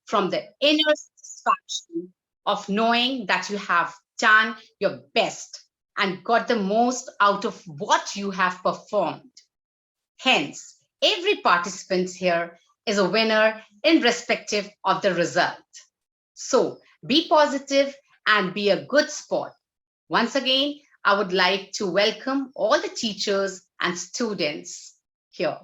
from the inner satisfaction of knowing that you have done your best and got the most out of what you have performed. Hence, every participant here is a winner irrespective of the result. So be positive and be a good sport. Once again, I would like to welcome all the teachers and students here.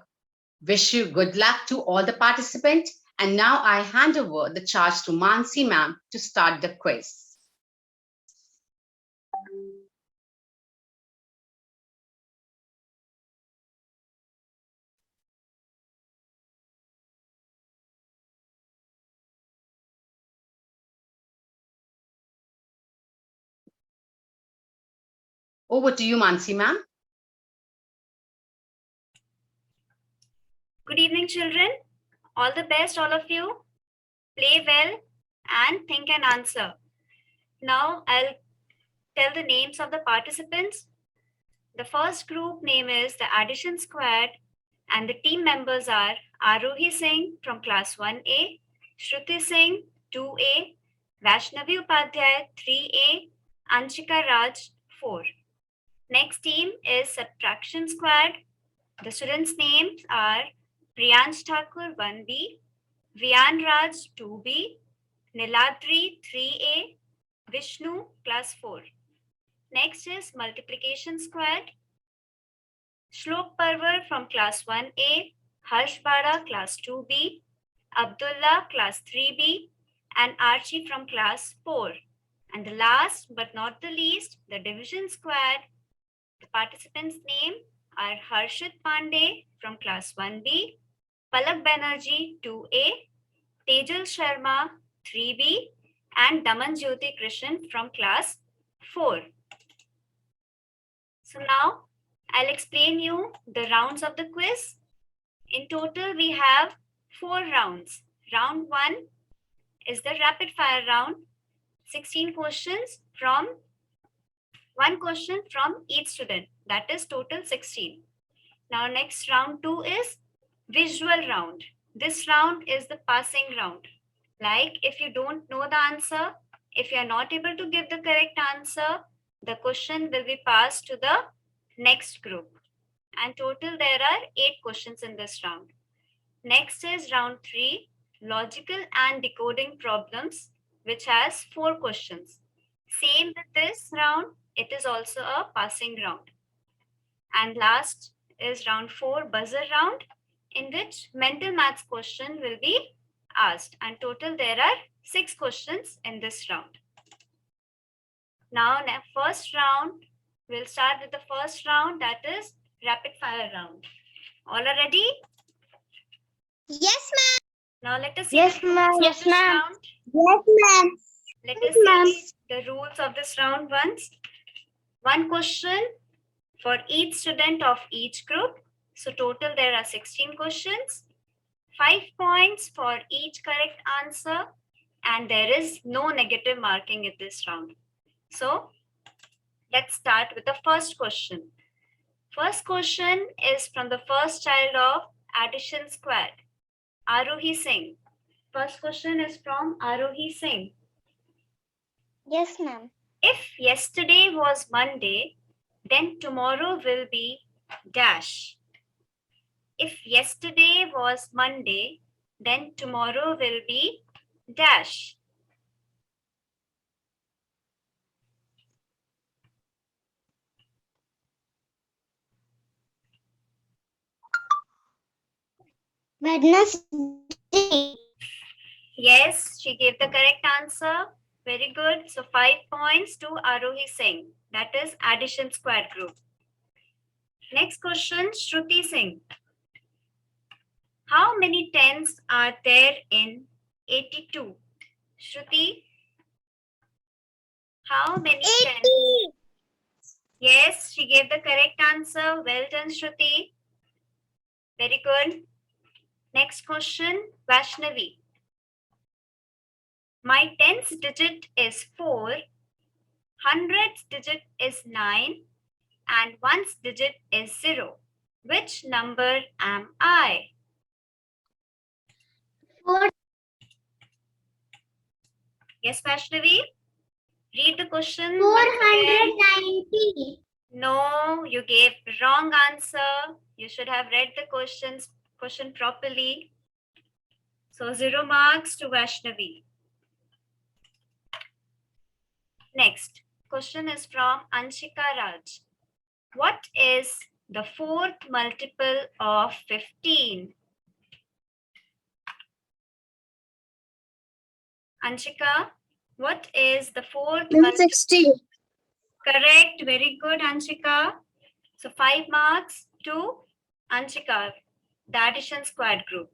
Wish you good luck to all the participants. And now I hand over the charge to Mansi ma'am to start the quiz. Over to you, Mansi ma'am. Good evening, children. All the best, all of you. Play well and think and answer. Now I'll tell the names of the participants. The first group name is the Addition Squad, and the team members are Arohi Singh from class 1A, Shruti Singh 2A, Vaishnavi Upadhyay 3A, Anshika Raj 4. Next team is Subtraction Squad. The students' names are Priyansh Thakur 1B, Vian Raj 2B, Niladri 3A, Vishnu class 4. Next is Multiplication Squad. Shlok Parvar from class 1A, Harsh Bada class 2B, Abdullah class 3B, and Archie from class 4. And the last but not the least, the Division Squad. The participants' name are Harshit Pandey from class 1B, Palak Banerjee 2A, Tejal Sharma 3B, and Daman Jyoti Krishan from class 4. So now I'll explain you the rounds of the quiz. In total, we have 4 rounds. Round 1 is the rapid fire round. 16 questions from 1 question from each student. That is total 16. Now next round 2 is visual round. This round is the passing round. Like if you don't know the answer, if you are not able to give the correct answer, the question will be passed to the next group. And total there are 8 questions in this round. Next is round 3, logical and decoding problems, which has 4 questions. Same with this round, it is also a passing round. And last is round 4, buzzer round, in which mental maths question will be asked. And total there are 6 questions in this round. Now, first round, we'll start with the first round, that is rapid fire round. All are ready? Yes, ma'am. Now let us see Yes, the rules ma'am. of Yes, this ma'am. round. Yes, ma'am. Let Yes, us see ma'am. the rules of this round once. 1 question for each student of each group. So total there are 16 questions. 5 points for each correct answer. And there is no negative marking in this round. So let's start with the first question. First question is from the first child of Addition Squad, Arohi Singh. First question is from Arohi Singh. Yes, ma'am. If yesterday was Monday, then tomorrow will be dash. If yesterday was Monday, then tomorrow will be dash. Wednesday. Yes, she gave the correct answer. Very good. So 5 points to Arohi Singh. That is Addition Squad group. Next question, Shruti Singh. How many tens are there in 82? Shruti, how many 80. tens? Yes, she gave the correct answer. Well done, Shruti. Very good. Next question, Vaishnavi. My tens digit is 4, hundreds digit is 9, and ones digit is 0. Which number am I? 4. Yes, Vaishnavi? Read the question. 490. No, you gave wrong answer. You should have read the question properly. So 0 marks to Vaishnavi. Next question is from Anshika Raj. What is the fourth multiple of 15? Anshika, what is the fourth multiple? 60. Correct. Very good, Anshika. So 5 marks to Anshika, the addition squad group.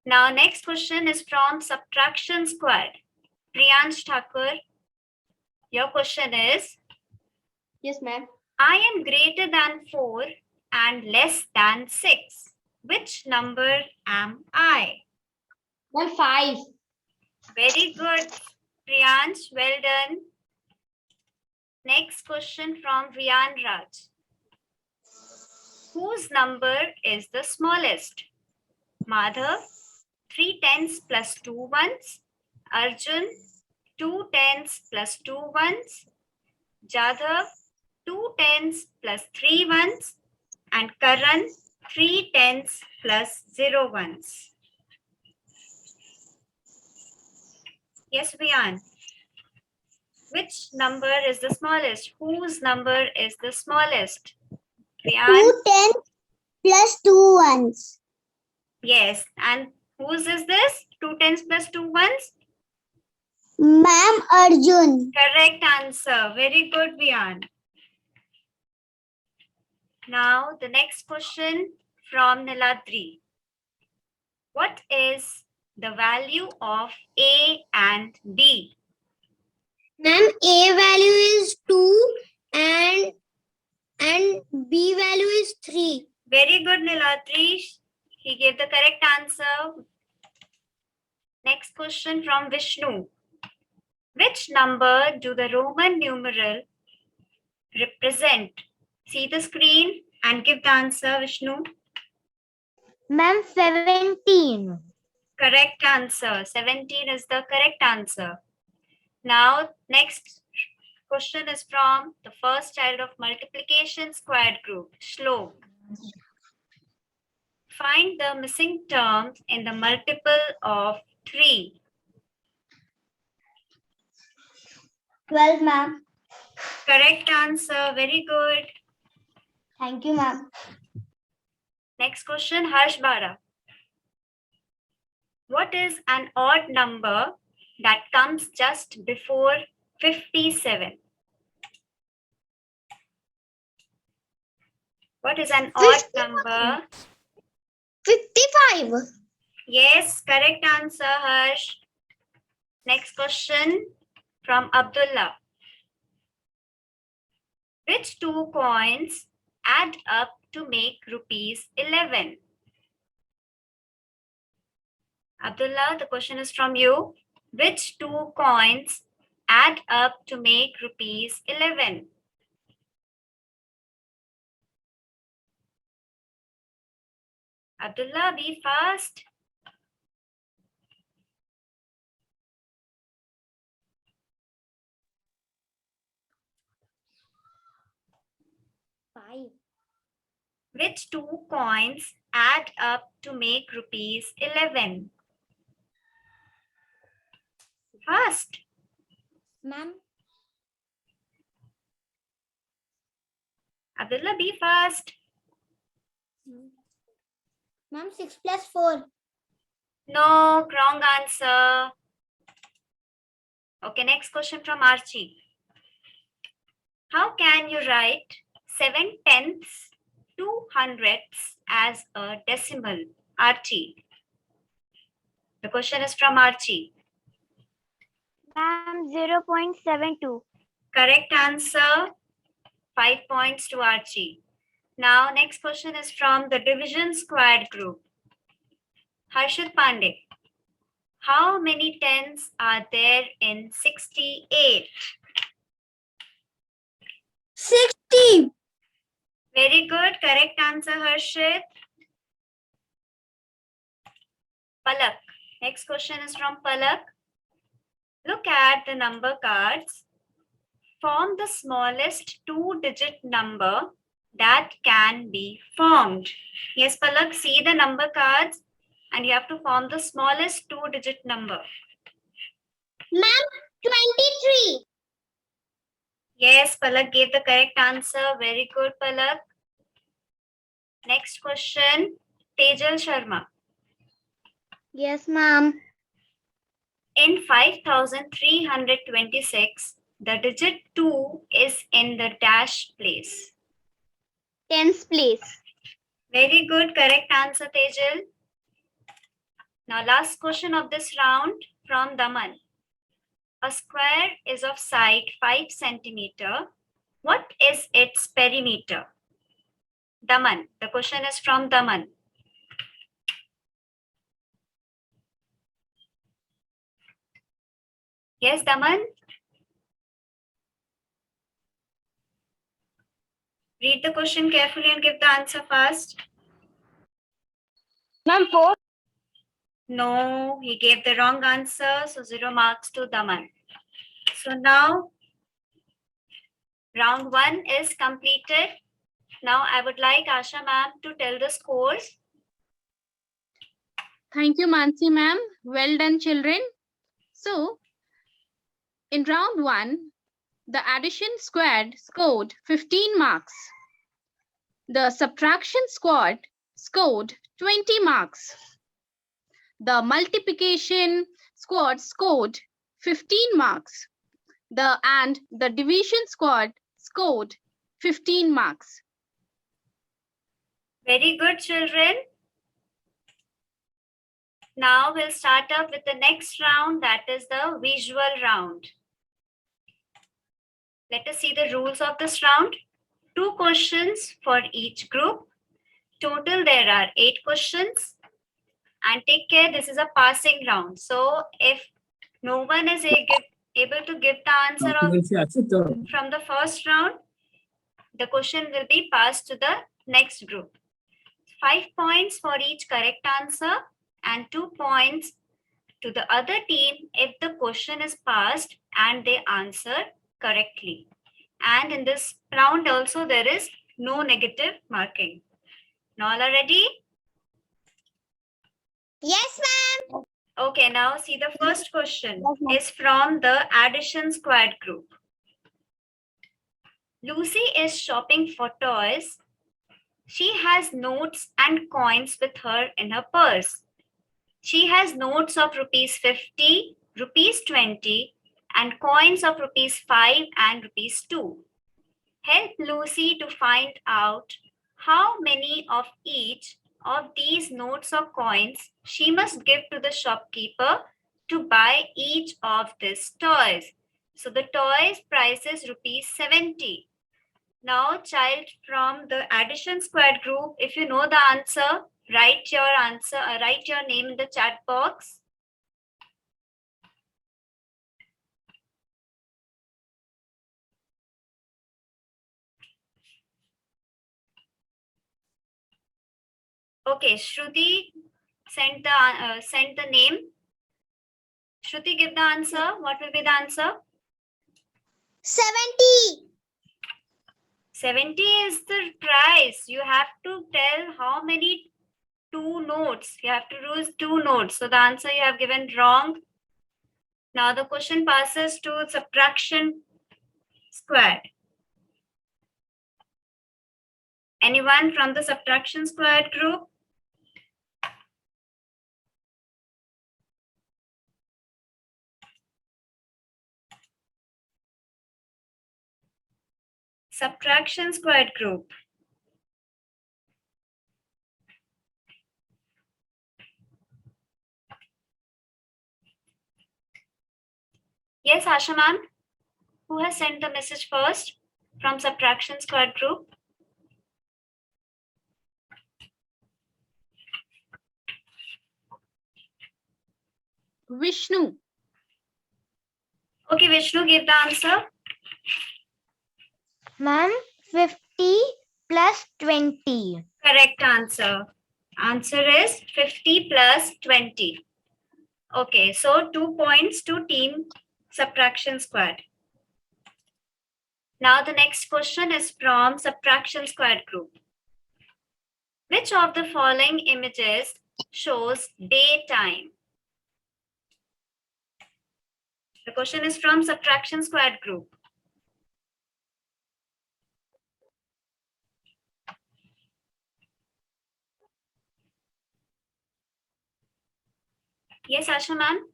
Now, next question is from subtraction squad. Priyansh Thakur, your question is, Yes, ma'am. I am greater than 4 and less than 6. Which number am I? Ma'am, 5. Very good, Priyansh. Well done. Next question from Riyan Raj. Whose number is the smallest? Madhav, 3 tens plus 2 ones. Arjun, 2 tens plus 2 ones. Jadhav, 2 tens plus 3 ones. And Karan, 3 tens plus 0 ones. Yes, Riyan. Which number is the smallest? Whose number is the smallest? Riyan? 2 tens plus 2 ones. Yes. And whose is this? 2 tens plus 2 ones? Ma'am, Arjun. Correct answer. Very good, Vian. Now, the next question from Niladri. What is the value of A and B? Ma'am, A value is 2 and B value is 3. Very good, Niladri. He gave the correct answer. Next question from Vishnu. Which number do the Roman numeral represent? See the screen and give the answer, Vishnu. Ma'am, 17. Correct answer. 17 is the correct answer. Now, next question is from the first child of multiplication squared group, Shlok. Find the missing terms in the multiple of 3. 12, ma'am. Correct answer. Very good. Thank you, ma'am. Next question, Harsh Bara. What is an odd number that comes just before 57? What is an odd 55. number? 55. Yes, correct answer, Harsh. Next question from Abdullah. Which two coins add up to make rupees 11? Abdullah, the question is from you. Which two coins add up to make rupees 11? Abdullah, be fast. Five. Which two coins add up to make rupees 11? Fast. Ma'am. Abdullah, be fast. Ma'am, 6 plus 4. No, wrong answer. Okay, next question from Archie. How can you write 7/10, 2/100 as a decimal? Archie. The question is from Archie. Ma'am, 0.72. Correct answer. 5 points to Archie. Now, next question is from the division squared group. Harshit Pandey. How many tens are there in 68? 60. Very good. Correct answer, Harshit. Palak. Next question is from Palak. Look at the number cards. Form the smallest 2-digit number that can be formed. Yes, Palak, see the number cards and you have to form the smallest 2-digit number. Ma'am, 23. Yes, Palak gave the correct answer. Very good, Palak. Next question, Tejal Sharma. Yes, ma'am. In 5326, the digit 2 is in the dash place. Tens place. Very good, correct answer, Tejal. Now, last question of this round from Daman. A square is of side 5 centimeter. What is its perimeter? Daman, the question is from Daman. Yes, Daman? Read the question carefully and give the answer fast. Ma'am, 4. No, he gave the wrong answer, so 0 marks to Daman. So now, round 1 is completed. Now I would like Asha ma'am to tell the scores. Thank you, Mansi ma'am. Well done, children. So, in round 1, the addition squad scored 15 marks. The subtraction squad scored 20 marks. The multiplication squad scored 15 marks. The division squad scored 15 marks. Very good, children. Now we'll start up with the next round, that is the visual round. Let us see the rules of this round. 2 questions for each group. Total there are 8 questions. And take care, this is a passing round. So if no one is able to give the answer from the first round, the question will be passed to the next group. 5 points for each correct answer and 2 points to the other team if the question is passed and they answer correctly. And in this round also there is no negative marking. Now all are ready? Yes, ma'am. Okay, now see the first question is from the addition squad group. Lucy is shopping for toys. She has notes and coins with her in her purse. She has notes of rupees 50, rupees 20 and coins of rupees 5 and rupees 2. Help Lucy to find out how many of each of these notes or coins she must give to the shopkeeper to buy each of these toys. So the toys price is rupees 70. Now, child from the addition squad group, if you know the answer, write your answer, write your name in the chat box. Okay, Shruti sent the name. Shruti, give the answer. What will be the answer? 70. 70 is the price. You have to tell how many 2 notes. You have to use 2 notes. So the answer you have given wrong. Now the question passes to subtraction squad. Anyone from the subtraction squad group? Subtraction squad group. Yes, Asha ma'am. Who has sent the message first from subtraction squad group? Vishnu. Okay, Vishnu, give the answer. Ma'am, 50 plus 20. Correct answer. Answer is 50 plus 20. Okay, so 2 points to team subtraction squared. Now the next question is from subtraction squared group. Which of the following images shows daytime? The question is from subtraction squared group. Yes, Asha ma'am.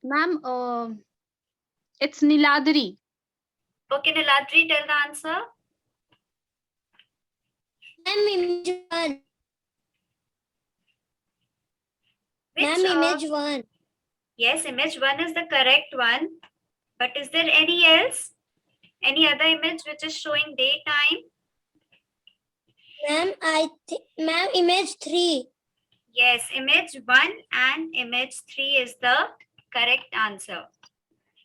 Ma'am, it's Niladri. Okay, Niladri, tell the answer. Ma'am, image 1. Which Ma'am, of- image 1. Yes, image 1 is the correct one. But is there any else? Any other image which is showing daytime? Ma'am, ma'am, image 3. Yes, image 1 and image 3 is the correct answer.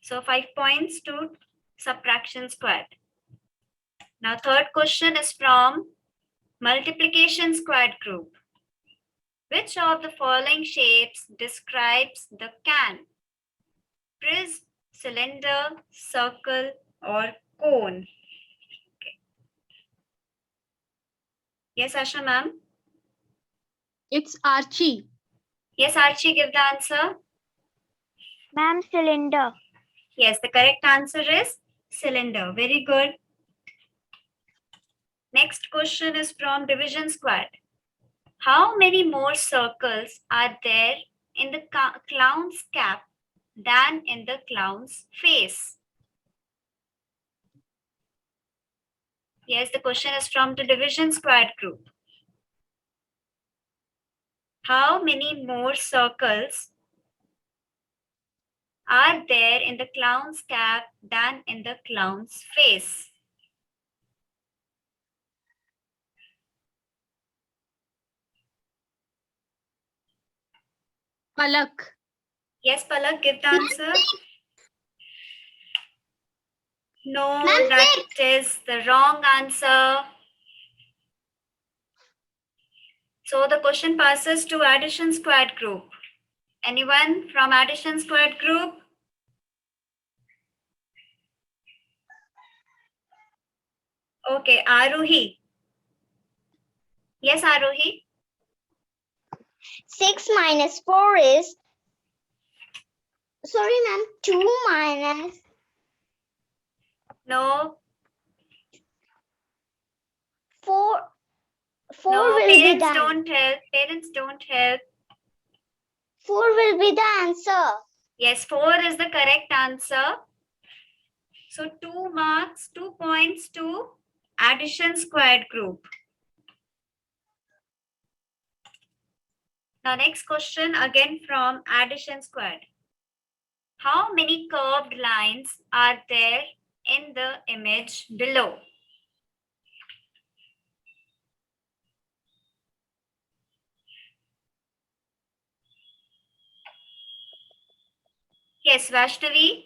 So 5 points to subtraction squared. Now third question is from multiplication squared group. Which of the following shapes describes the can? Prism, cylinder, circle, or cone? Okay. Yes, Asha ma'am. It's Archie. Yes, Archie, give the answer. Ma'am, cylinder. Yes, the correct answer is cylinder. Very good. Next question is from division squared. How many more circles are there in the clown's cap than in the clown's face? Yes, the question is from the division squared group. How many more circles are there in the clown's cap than in the clown's face? Palak. Yes, Palak, give the answer. No, Ma'am, that is the wrong answer. So the question passes to addition squared group. Anyone from addition squared group? Okay, Aruhi. Yes, Aruhi. 6 minus 4 is... Sorry, ma'am. 2 minus... No, 4... 4 no, will be parents the... don't help. Parents don't help. 4 will be the answer. Yes, 4 is the correct answer. So 2 marks, 2 points to addition squared group. Now next question again from addition squared. How many curved lines are there in the image below? Yes, Vaishnavi.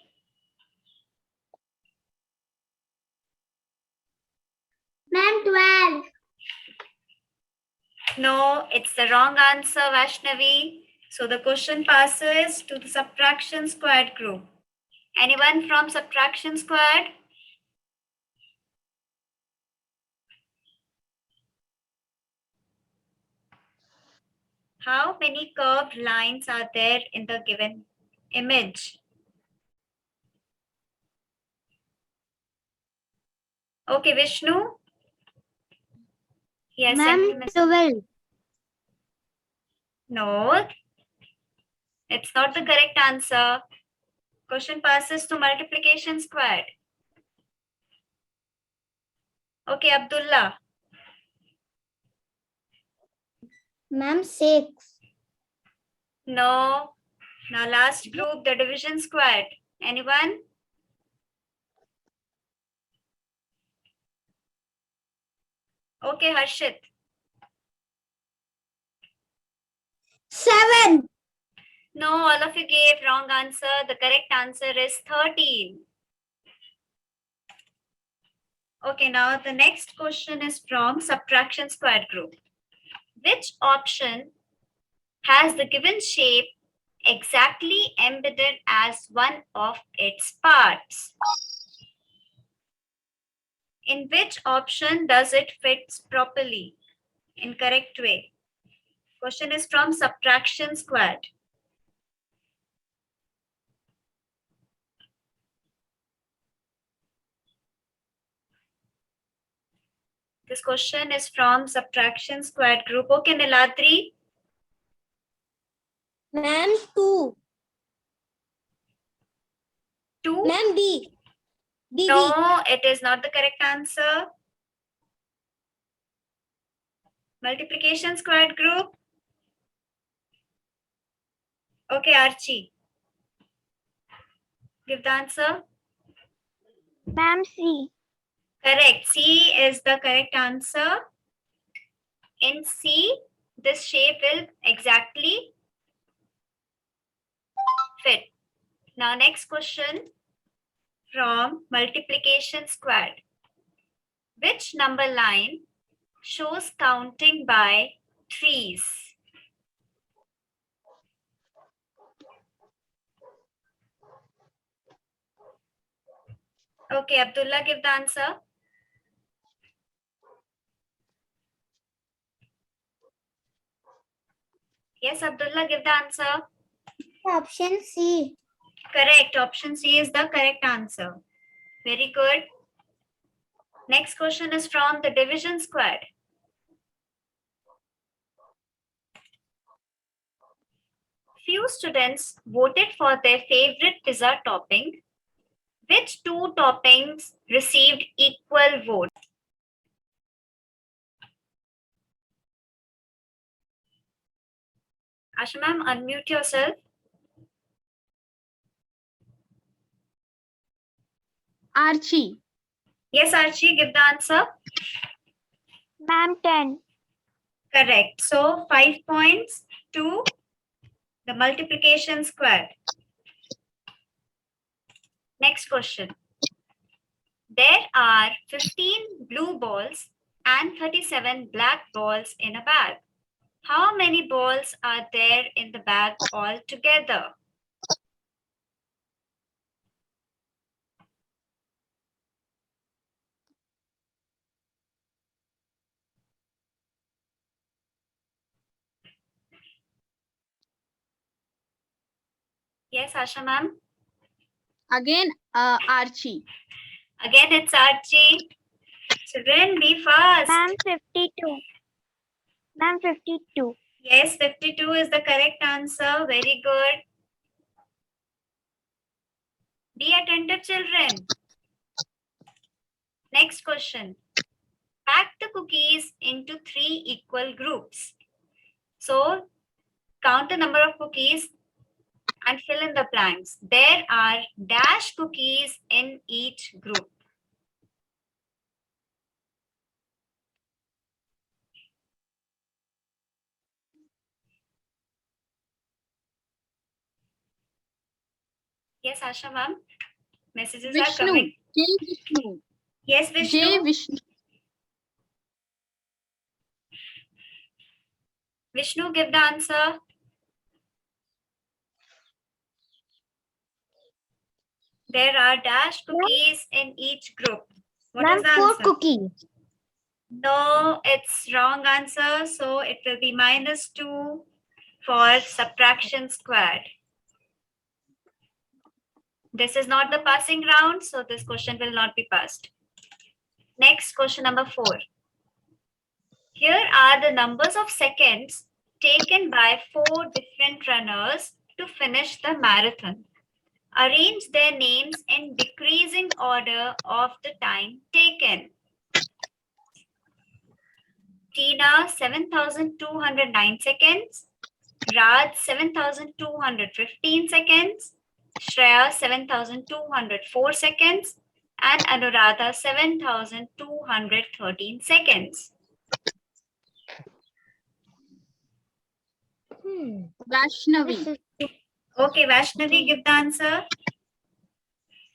Ma'am, 12. No, it's the wrong answer, Vaishnavi. So the question passes to the subtraction squared group. Anyone from subtraction squared? How many curved lines are there in the given image? Okay, Vishnu. Yes, Ma'am, 12. no, it's not the correct answer. Question passes to multiplication squared. Okay, Abdullah. Ma'am, 6. No. Now last group, the division squared. Anyone? Okay, Harshit. 7. No, all of you gave wrong answer. The correct answer is 13. Okay, now the next question is from subtraction squared group. Which option has the given shape exactly embedded as one of its parts? In which option does it fit properly? In correct way. Question is from subtraction squared. This question is from subtraction squared group. Okay, Niladri. Ma'am, 2. 2. Ma'am, B. B. No, it is not the correct answer. Multiplication squared group. Okay, Archie. Give the answer. Ma'am, C. Correct. C is the correct answer. In C, this shape will exactly fit. Now, next question from multiplication squared. Which number line shows counting by threes? Okay, Abdullah, give the answer. Yes, Abdullah, give the answer. Option C. Correct. Option C is the correct answer. Very good. Next question is from the division squared. Few students voted for their favorite pizza topping. Which two toppings received equal votes? Asha ma'am, unmute yourself. Archie. Yes, Archie, give the answer. Ma'am, 10. Correct. So 5 points to the multiplication square. Next question. There are 15 blue balls and 37 black balls in a bag. How many balls are there in the bag altogether? Yes, Asha ma'am. Again, Archie. Again, it's Archie. Children, be fast. Ma'am, 52. Ma'am, 52. Yes, 52 is the correct answer. Very good. Be attentive, children. Next question. Pack the cookies into 3 equal groups. So, count the number of cookies and fill in the blanks. There are dash cookies in each group. Yes, Asha ma'am. Messages are Vishnu. coming. J. Vishnu. Yes, Vishnu. J. Vishnu. Vishnu, give the answer. There are dash cookies in each group. What Ma'am, is the 4 answer? cookies. No, it's wrong answer. So it will be -2 for subtraction squared. This is not the passing round, so this question will not be passed. Next, question number 4. Here are the numbers of seconds taken by 4 different runners to finish the marathon. Arrange their names in decreasing order of the time taken. Tina, 7,209 seconds. Raj, 7,215 seconds. Shreya, 7,204 seconds. And Anuradha, 7,213 seconds. Vaishnavi. Okay, Vaishnavi, give the answer.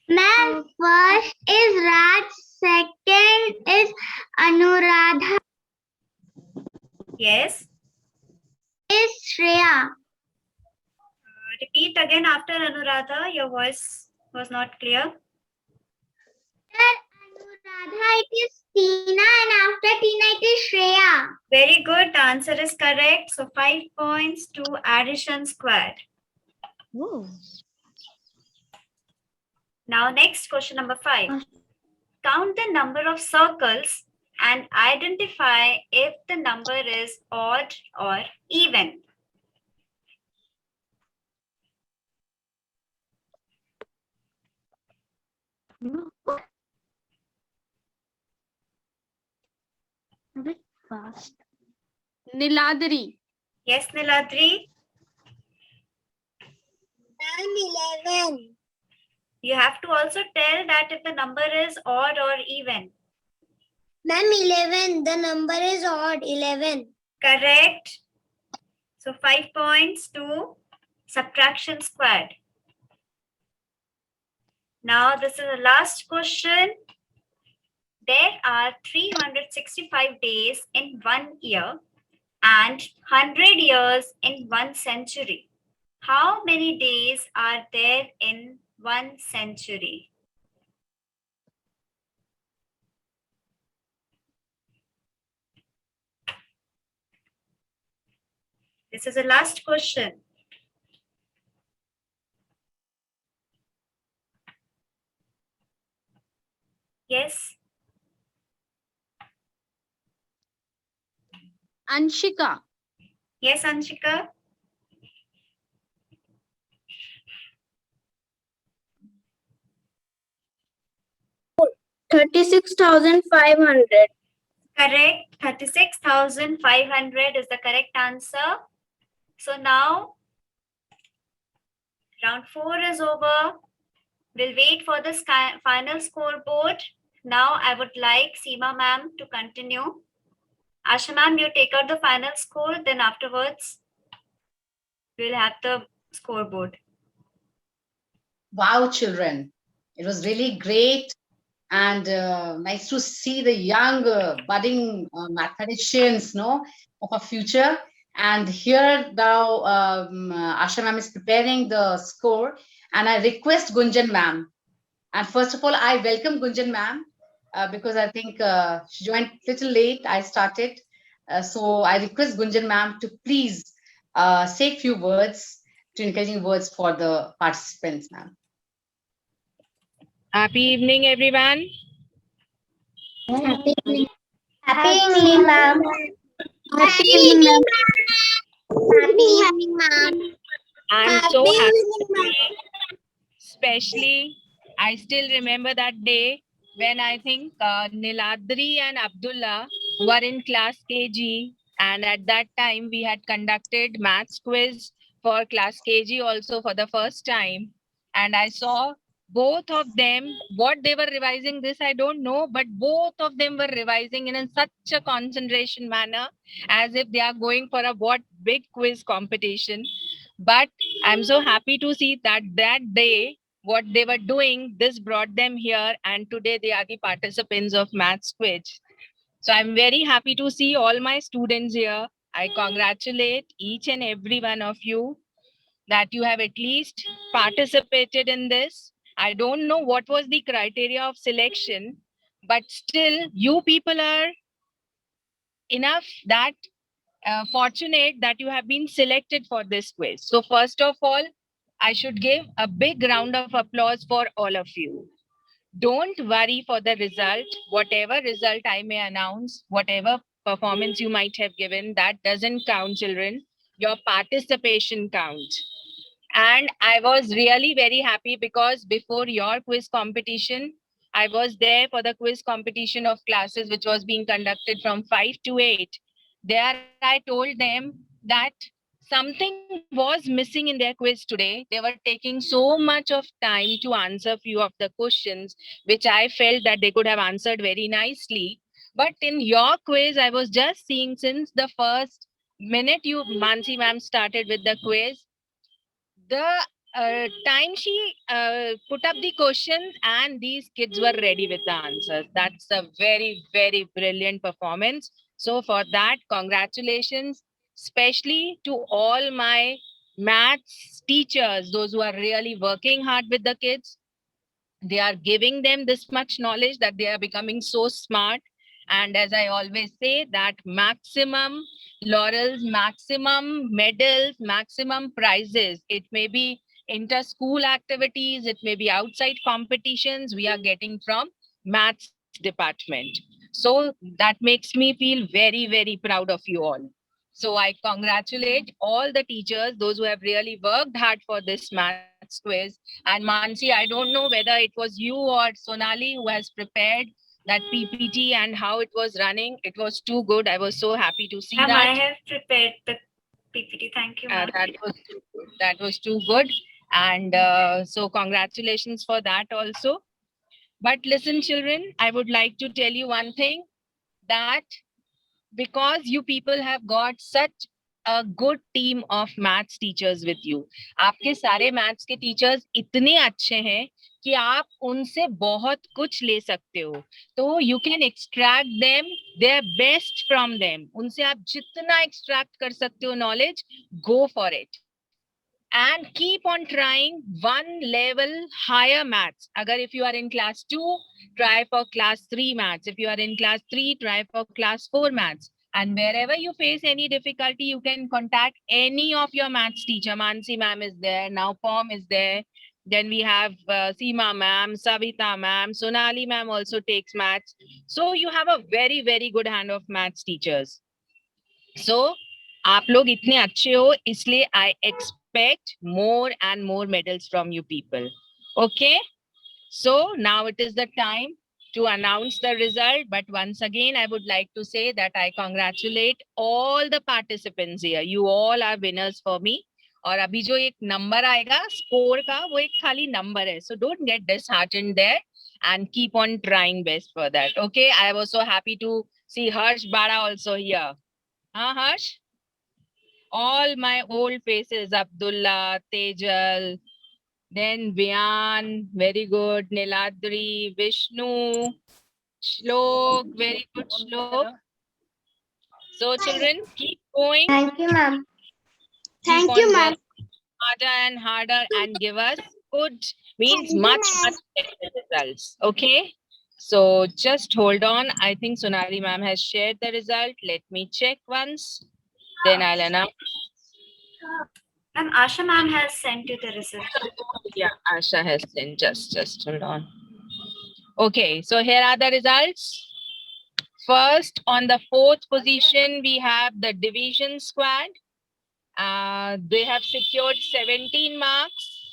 Ma'am, first is Raj, second is Anuradha, Yes. is Shreya. repeat again after Anuradha? Your voice was not clear. Anuradha, it is Tina, and after Tina, it is Shreya. Very good. The answer is correct. So 5 points to addition squared. Now next question number 5. Count the number of circles and identify if the number is odd or even. Niladri. Yes, Niladri. 11. You have to also tell that if the number is odd or even. Ma'am, 11. The number is odd. 11. Correct. So 5 points to subtraction squared. Now this is the last question. There are 365 days in 1 year and 100 years in 1 century. How many days are there in 1 century? This is the last question. Yes, Anshika. yes, Anshika. $36,500. Correct. 36,500 is the correct answer. So now round 4 is over. We'll wait for the final scoreboard. Now I would like Seema ma'am to continue. Asha ma'am, you take out the final score, then afterwards we'll have the scoreboard. Wow, children. It was really great and nice to see the young budding mathematicians, no, of our future. And here now, Asha ma'am is preparing the score, and I request Gunjan ma'am. And first of all, I welcome Gunjan ma'am because I think she joined a little late. I started, so I request Gunjan ma'am to please say a few words, to encouraging words for the participants, ma'am. Happy evening, everyone. Happy evening. Happy evening, ma'am. Happy evening, ma'am. Happy evening, ma'am. I'm so happy. Especially, I still remember that day when I think Niladri and Abdullah were in class KG, and at that time we had conducted maths quiz for class KG also for the first time, and I saw both of them. What they were revising, this I don't know, but both of them were revising in such a concentration manner as if they are going for a big quiz competition. But I'm so happy to see that day what they were doing, this brought them here, and today they are the participants of maths quiz. So I'm very happy to see all my students here. I congratulate each and every one of you that you have at least participated in this. I don't know what was the criteria of selection, but still you people are enough that fortunate that you have been selected for this quiz. So first of all, I should give a big round of applause for all of you. Don't worry for the result. Whatever result I may announce, whatever performance you might have given, that doesn't count, children. Your participation counts. And I was really very happy because before your quiz competition, I was there for the quiz competition of classes which was being conducted from 5 to 8. There I told them that something was missing in their quiz today. They were taking so much of time to answer few of the questions, which I felt that they could have answered very nicely. But in your quiz, I was just seeing since the first minute you, Mansi ma'am, started with the quiz, the time she put up the questions and these kids were ready with the answers. That's a very, very brilliant performance. So for that, congratulations, especially to all my maths teachers, those who are really working hard with the kids, they are giving them this much knowledge that they are becoming so smart. And as I always say, that maximum laurels, maximum medals, maximum prizes, it may be inter-school activities, it may be outside competitions, we are getting from maths department. So that makes me feel very, very proud of you all. So I congratulate all the teachers, those who have really worked hard for this maths quiz. And Mansi, I don't know whether it was you or Sonali who has prepared that PPT and how it was running. It was too good. I was so happy to see Ma'am, that. I have prepared the PPT. Thank you, ma'am. That was too good. And so congratulations for that also. But listen, children, I would like to tell you one thing, that because you people have got such a good team of maths teachers with you. आपके सारे maths के teachers इतने अच्छे हैं कि आप उनसे बहुत कुछ ले सकते हो. तो you can extract them their best from them. उनसे आप जितना extract कर सकते हो knowledge, go for it. And keep on trying one level higher maths. Agar if you are in class 2, try for class 3 maths. If you are in class 3, try for class 4 maths. And wherever you face any difficulty, you can contact any of your maths teacher. Mansi ma'am is there, now Pom is there. Then we have Seema ma'am, Savita ma'am, Sonali ma'am also takes maths. So you have a very, very good hand of maths teachers. So आप लोग इतने अच्छे हो, इसलिए I expect more and more medals from you people. Okay? So now it is the time to announce the result. But once again, I would like to say that I congratulate all the participants here. You all are winners for me. और अभी जो एक number आएगा score का, वो एक खाली number है. So don't get disheartened there and keep on trying best for that. Okay? I was so happy to see Harsh Bada also here. Huh, Harsh? All my old faces, Abdullah, Tejal, then Vian, very good, Niladri, Vishnu, Shlok, very good Shlok. So children, keep going. Thank you, ma'am. Keep on working harder and harder and give us good, means much better results. Okay? So just hold on. I think Sonali ma'am has shared the result. Let me check once. Then I'll announce. Ma'am, Asha ma'am has sent you the result. Yeah, Asha has sent. Just hold on. Okay, so here are the results. First, on the 4th position, we have the division squad. They have secured 17 marks.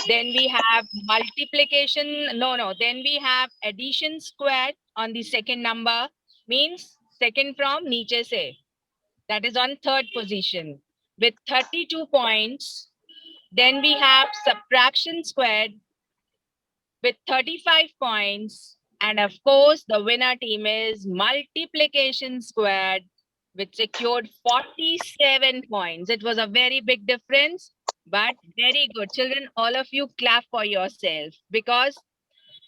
Then we have multiplication. Then we have addition squad on the second number. Means second from niche se. That is on 3rd position with 32 points. Then we have subtraction squad with 35 points. And of course, the winner team is multiplication squad, which secured 47 points. It was a very big difference, but very good. Children, all of you clap for yourself, because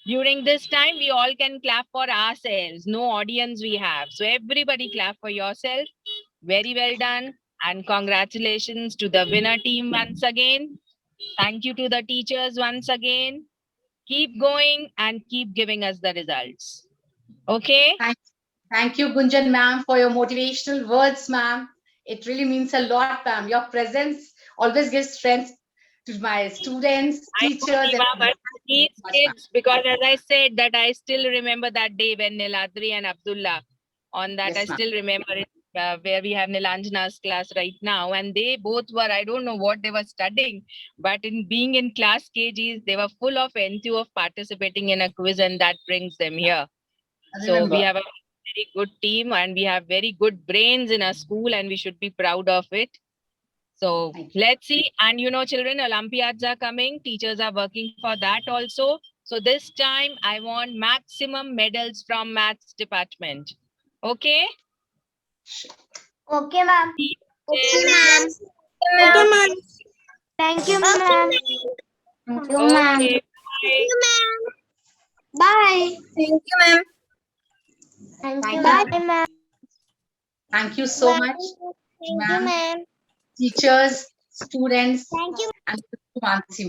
during this time, we all can clap for ourselves. No audience we have. So everybody clap for yourself. Very well done. And congratulations to the winner team once again. Thank you to the teachers once again. Keep going and keep giving us the results. Okay? Thank you, Gunjan ma'am, for your motivational words, ma'am. It really means a lot, ma'am. Your presence always gives strength to my students, teachers. I know, but these kids, because as I said, that I still remember that day when Niladri and Abdullah, on that Yes, I still remember it, where we have Nilanjana's class right now, and they both were, I don't know what they were studying, but in being in class KGs, they were full of enthu of participating in a quiz, and that brings them here. So we have a very good team and we have very good brains in our school, and we should be proud of it. So let's see. And you know, children, Olympiads are coming. Teachers are working for that also. So this time I want maximum medals from maths department. Okay? Okay, ma'am. Okay, ma'am. Okay, ma'am. Thank you, ma'am. Thank you, ma'am. Okay. Bye. Bye. Thank you, ma'am. Thank Thank you, you. bye, ma'am. Thank you so much, Thank you, ma'am. ma'am. Teachers, students Thank you. and Mansi.